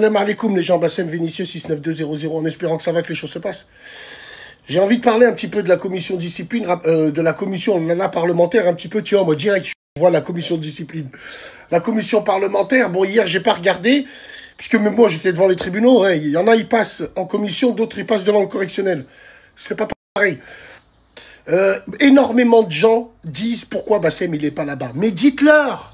Salam alaikum les gens, Bassem Vénitieux 69200, en espérant que ça va, que les choses se passent. J'ai envie de parler un petit peu de la commission discipline, de la commission parlementaire, un petit peu, tu vois, moi direct, je vois la commission de discipline. La commission parlementaire, bon, hier, j'ai pas regardé, puisque même moi, j'étais devant les tribunaux, ouais, il y en a, ils passent en commission, d'autres, ils passent devant le correctionnel. C'est pas pareil. Énormément de gens disent pourquoi Bassem, il est pas là-bas. Mais dites-leur,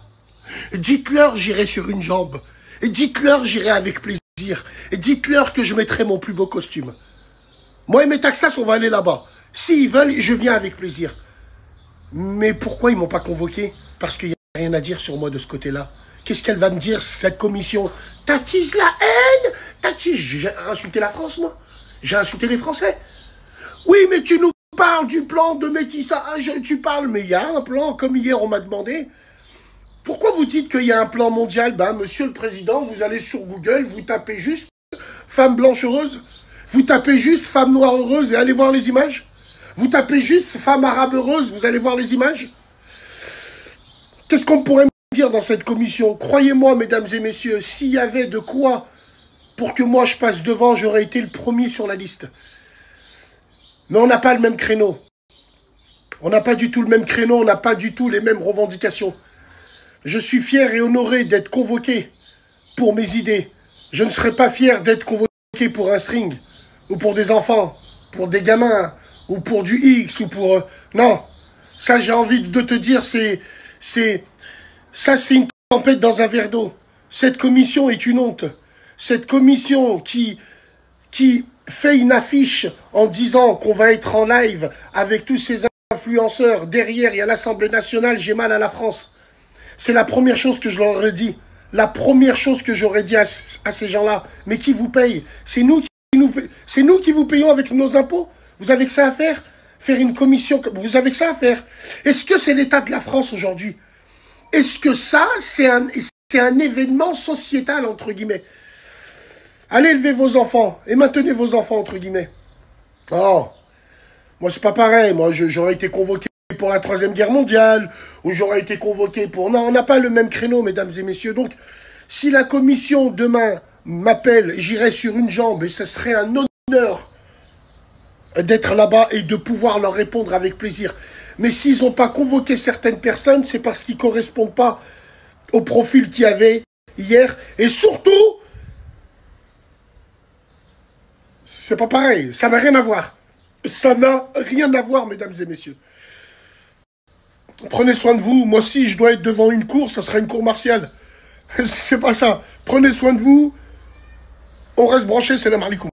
j'irai sur une jambe. Et dites-leur, j'irai avec plaisir. Et dites-leur que je mettrai mon plus beau costume. Moi et mes Taxas, on va aller là-bas. S'ils veulent, je viens avec plaisir. Mais pourquoi ils m'ont pas convoqué? Parce qu'il n'y a rien à dire sur moi de ce côté-là. Qu'est-ce qu'elle va me dire, cette commission? T'attises la haine? J'ai insulté la France, moi? J'ai insulté les Français? Oui, mais tu nous parles du plan de métissage. Tu parles, mais il y a un plan, comme hier on m'a demandé. Pourquoi vous dites qu'il y a un plan mondial? Ben, monsieur le président, vous allez sur Google, vous tapez juste femme blanche heureuse, vous tapez juste femme noire heureuse et allez voir les images. Vous tapez juste femme arabe heureuse, vous allez voir les images. Qu'est-ce qu'on pourrait me dire dans cette commission? Croyez-moi, mesdames et messieurs, s'il y avait de quoi pour que moi je passe devant, j'aurais été le premier sur la liste. Mais on n'a pas le même créneau. On n'a pas du tout le même créneau, on n'a pas du tout les mêmes revendications. Je suis fier et honoré d'être convoqué pour mes idées. Je ne serais pas fier d'être convoqué pour un string, ou pour des enfants, pour des gamins, ou pour du X, ou pour... Non, ça j'ai envie de te dire, ça c'est une tempête dans un verre d'eau. Cette commission est une honte. Cette commission qui fait une affiche en disant qu'on va être en live avec tous ces influenceurs. Derrière, il y a l'Assemblée nationale, j'ai mal à la France. C'est la première chose que je leur aurais dit. La première chose que j'aurais dit à ces gens-là. Mais qui vous paye? C'est nous qui vous payons avec nos impôts. Vous avez que ça à faire? Faire une commission, vous avez que ça à faire. Est-ce que c'est l'état de la France aujourd'hui? Est-ce que ça, c'est un événement sociétal, entre guillemets? Allez élever vos enfants et maintenez vos enfants, entre guillemets. Oh, moi c'est pas pareil. Moi j'aurais été convoqué pour la 3e guerre mondiale, ou j'aurais été convoqué pour... Non, on n'a pas le même créneau, mesdames et messieurs. Donc, si la commission, demain, m'appelle, j'irai sur une jambe, et ce serait un honneur d'être là-bas et de pouvoir leur répondre avec plaisir. Mais s'ils n'ont pas convoqué certaines personnes, c'est parce qu'ils ne correspondent pas au profil qu'il y avait hier. Et surtout, c'est pas pareil, ça n'a rien à voir. Ça n'a rien à voir, mesdames et messieurs. Prenez soin de vous. Moi, si je dois être devant une cour, ça sera une cour martiale. C'est pas ça. Prenez soin de vous. On reste branché, salam alaikum.